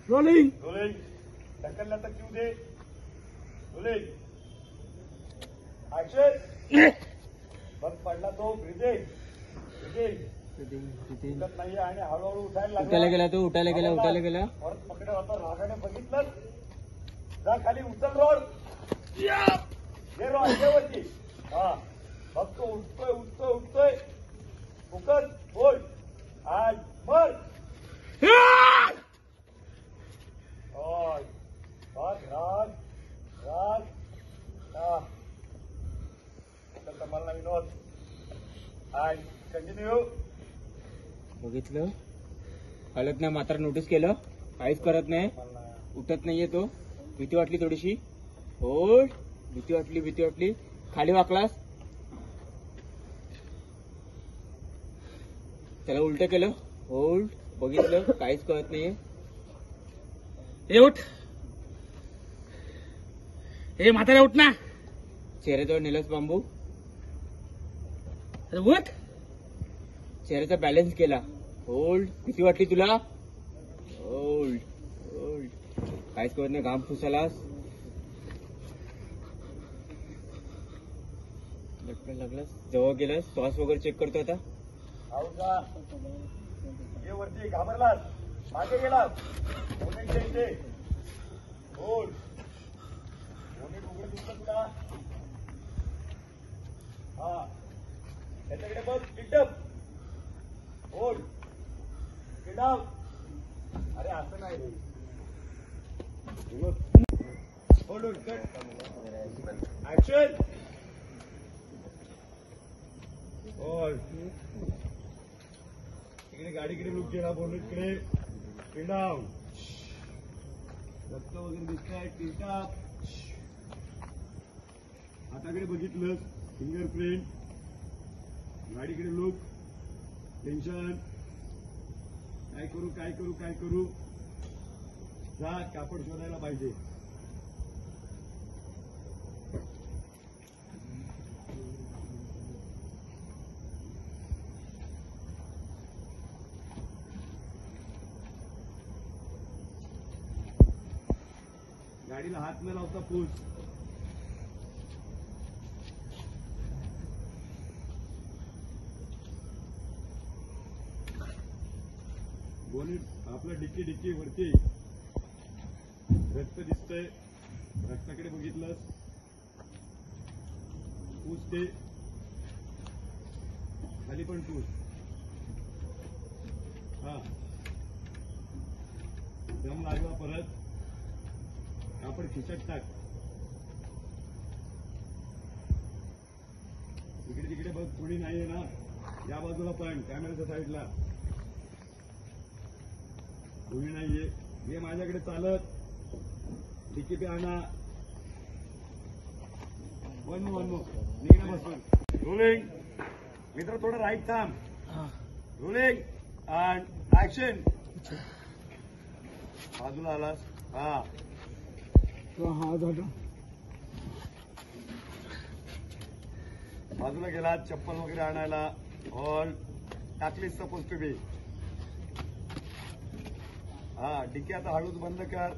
Rolling rolling ढकलला तर Q दे. Rolling action. बघ पडला तो. ब्रिदिंग उठत नाहीये आणि हळूहळू उठायला उठायला गेला तो, उठायला गेला. परत पकडे होता. रागाने बघितलं. जा खाली. उचल रोड. हे रोड वरती. हा फक्त उठतोय. फुकट बोल आज मर. राग आता मला विनोद. आज कंटिन्यू. बघितलं, हळत नाही. मात्र नोटीस केलं, काहीच करत नाही, उठत नाहीये तो. भीती वाटली थोडीशी. होल्ड. भीती वाटली. खाली वाकलास, त्याला उलट केलं. होल्ड. बघितलं, काहीच कळत नाहीये. ए उठ. ए म्हातारा उठ ना. चेहऱ्याजवळ नेलंच बांबू. अरे उठ. चेहऱ्याचा बॅलन्स केला. होल्ड. भीती वाटली तुला. होल्ड. काहीच कळत नाही. घाम फुसालास. लटकन लागलास. जवळ गेलास. श्वास वगैरे चेक करतो आता. ये वरती. घाबरलास. मागे गेलास. इथे बोल. उघड दिसत तुला. हा त्याच्याकडे बघ. पिटअप. बोल. किडाव. अरे असं नाही रे. बोल. ऍक्शन. बोल. इकडे गाडीकडे लुक गेला. बोनटकडे. किडाव. रक्त वगैरे दिसत आहे. किटाप. हाताकडे बघितलं. फिंगरप्रिंट. गाडीकडे लुक. टेन्शन. काय करू. जा कापड शोधायला पाहिजे. गाडीला हात न लावता पूस. बोनेट आपलं डिक्की वरती. रक्त दिसतंय. रक्ताकडे बघितलं. पूस ते खाली पण पूस. हा दम लागला. परत कापड खिचत टाक. इकडे तिकडे बघ. कोणी नाहीये ना. या बाजूला पण कॅमेऱ्याच्या साईडला कोणी नाहीये. हे माझ्याकडे चालत. डिक्की पे आणा. वन निघणं बसून. रोलिंग. मित्र थोडं राईट थांब. Rolling and action. बाजूला आलास. हा बाजूला गेला. चप्पल वगैरे आणायला. All टाकलीस suppose to be. हा डिक्की आता हळूच बंद कर.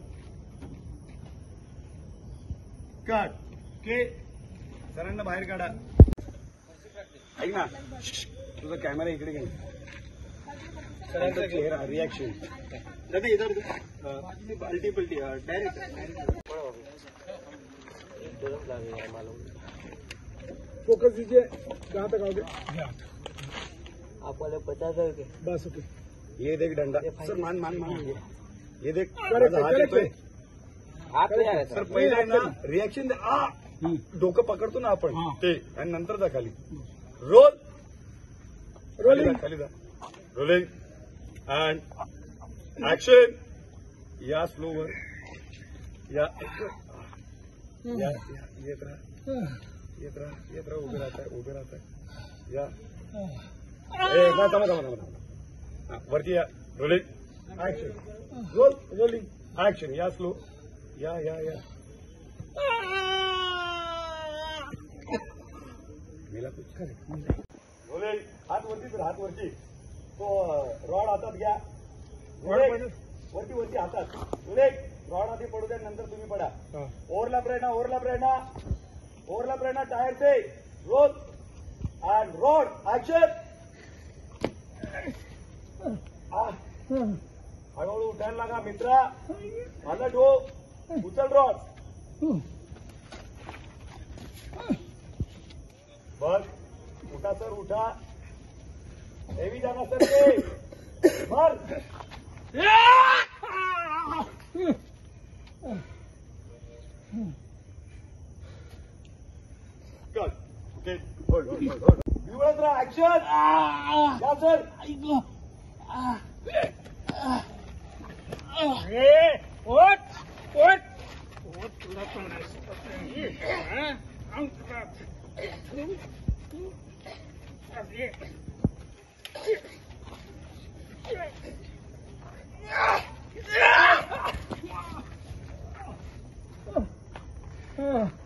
कट. के सरांना बाहेर काढा. ऐक ना, तुझा कॅमेरा इकडे घे. सरांचा चेहरा रिॲक्शन. दादा इधर पलटी डायरेक्ट फोकस दीजिए. जहाँ तक आओगे आपल्याला 50,000 बस. ओके. ये देख डंडा. सर मान ये देख. हात सर पहिला आहे ना रिॲक्शन दे. डोकं पकडतो ना आपण ते, आणि नंतर जा खाली. रोलिंग. खाली जा. Rolling and action. या स्लोवर. या येत राहा. उभे राहत आहे. या वरती या. Rolling action. Rolling action. या स्लो. या मेला कुछ करे. रोलिंग. हात वरती. तो रॉड हातात घ्या. वरती वरती हातात सुरेख रॉड आधी पडू द्या नंतर तुम्ही पडा ओव्हरलॅप रहना टायर से रोल अँड रॉड ऍक्शन हळूहळू उठायला लागा मित्रा माझा डो उचल रॉड बस उठा सर उठा हेवी जाना सर ते बर Good. Okay. Hold. Viewers, action. Yeah, sir. ओट तुला पण Ah!